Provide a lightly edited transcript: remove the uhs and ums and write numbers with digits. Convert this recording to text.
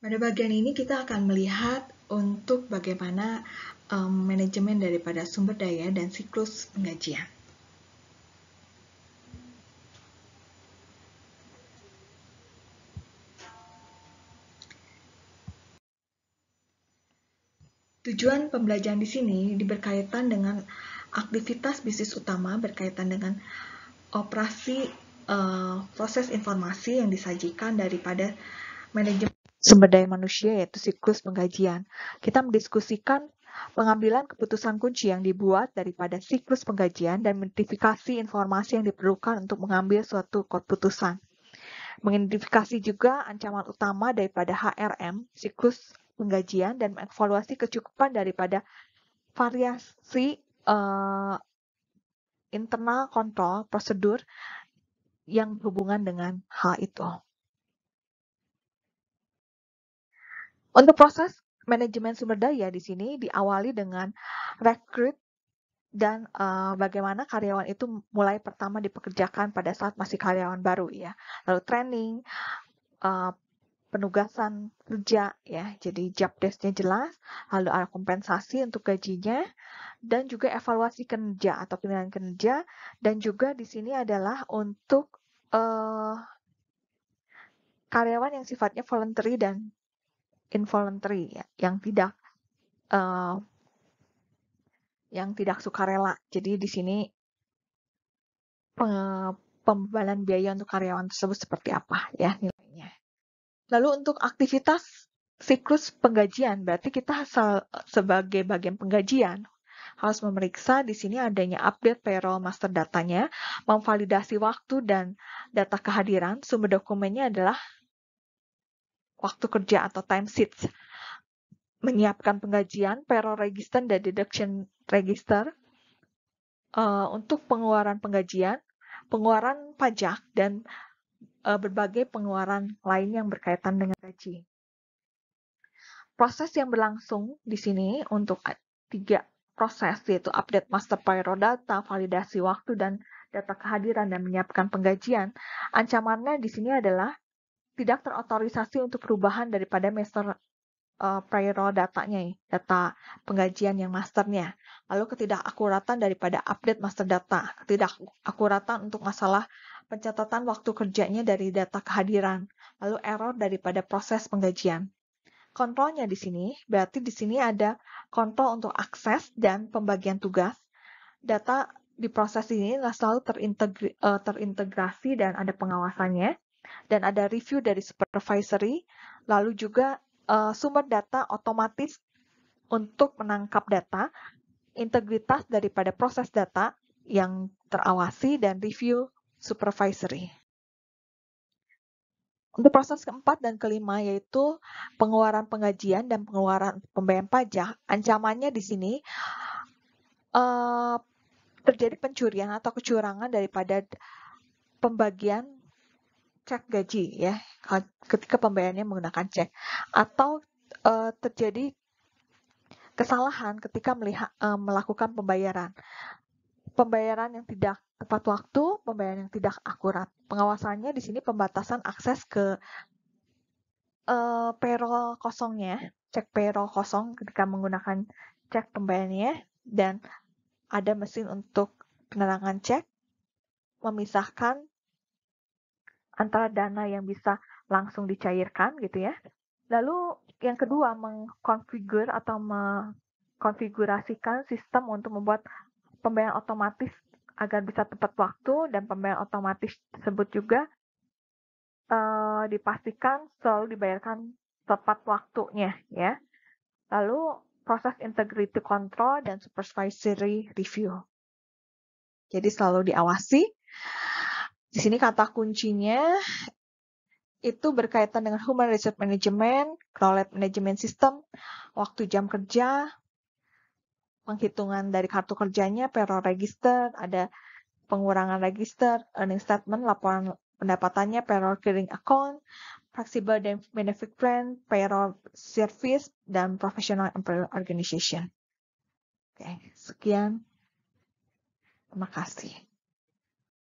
Pada bagian ini kita akan melihat untuk bagaimana manajemen daripada sumber daya dan siklus penggajian. Tujuan pembelajaran di sini berkaitan dengan aktivitas bisnis utama berkaitan dengan operasi proses informasi yang disajikan daripada manajemen sumber daya manusia, yaitu siklus penggajian. Kita mendiskusikan pengambilan keputusan kunci yang dibuat daripada siklus penggajian dan mengidentifikasi informasi yang diperlukan untuk mengambil suatu keputusan. Mengidentifikasi juga ancaman utama daripada HRM, siklus penggajian, dan mengevaluasi kecukupan daripada variasi internal kontrol prosedur yang berhubungan dengan hal itu. Untuk proses manajemen sumber daya di sini diawali dengan rekrut dan bagaimana karyawan itu mulai pertama dipekerjakan pada saat masih karyawan baru ya. Lalu training, penugasan kerja ya. Jadi job desk-nya jelas, lalu ada kompensasi untuk gajinya dan juga evaluasi kinerja atau penilaian kinerja, dan juga di sini adalah untuk karyawan yang sifatnya voluntary dan involuntary ya, yang tidak sukarela. Jadi di sini pembebanan biaya untuk karyawan tersebut seperti apa ya nilainya. Lalu untuk aktivitas siklus penggajian, berarti kita sebagai bagian penggajian harus memeriksa di sini adanya update payroll master datanya, memvalidasi waktu dan data kehadiran. Sumber dokumennya adalah waktu kerja atau timesheets. Menyiapkan penggajian, payroll register dan deduction register untuk pengeluaran penggajian, pengeluaran pajak, dan berbagai pengeluaran lain yang berkaitan dengan gaji. Proses yang berlangsung di sini untuk 3 proses, yaitu update master payroll data, validasi waktu, dan data kehadiran, dan menyiapkan penggajian. Ancamannya di sini adalah tidak terotorisasi untuk perubahan daripada master payroll datanya, data penggajian yang masternya. Lalu ketidakakuratan daripada update master data, ketidakakuratan untuk masalah pencatatan waktu kerjanya dari data kehadiran, lalu error daripada proses penggajian. Kontrolnya di sini, berarti di sini ada kontrol untuk akses dan pembagian tugas. Data di proses ini selalu terintegrasi dan ada pengawasannya, dan ada review dari supervisory, lalu juga sumber data otomatis untuk menangkap data, integritas daripada proses data yang terawasi, dan review supervisory. Untuk proses keempat dan kelima, yaitu pengeluaran penggajian dan pengeluaran pembayaran pajak, ancamannya di sini terjadi pencurian atau kecurangan daripada pembagian cek gaji ya, ketika pembayarannya menggunakan cek, atau terjadi kesalahan ketika melakukan pembayaran yang tidak tepat waktu, pembayaran yang tidak akurat. Pengawasannya di sini pembatasan akses ke payroll kosongnya, cek payroll kosong ketika menggunakan cek pembayarannya, dan ada mesin untuk penerangan cek, memisahkan antara dana yang bisa langsung dicairkan gitu ya. Lalu yang kedua, mengkonfigurasikan sistem untuk membuat pembayaran otomatis agar bisa tepat waktu, dan pembayaran otomatis tersebut juga dipastikan selalu dibayarkan tepat waktunya ya. Lalu proses integrity control dan supervisory review. Jadi selalu diawasi. Di sini kata kuncinya itu berkaitan dengan human resource management, knowledge management system, waktu jam kerja, penghitungan dari kartu kerjanya, payroll register, ada pengurangan register, earning statement, laporan pendapatannya, payroll clearing account, flexible dan benefit plan, payroll service, dan professional employer organization. Oke, sekian. Terima kasih.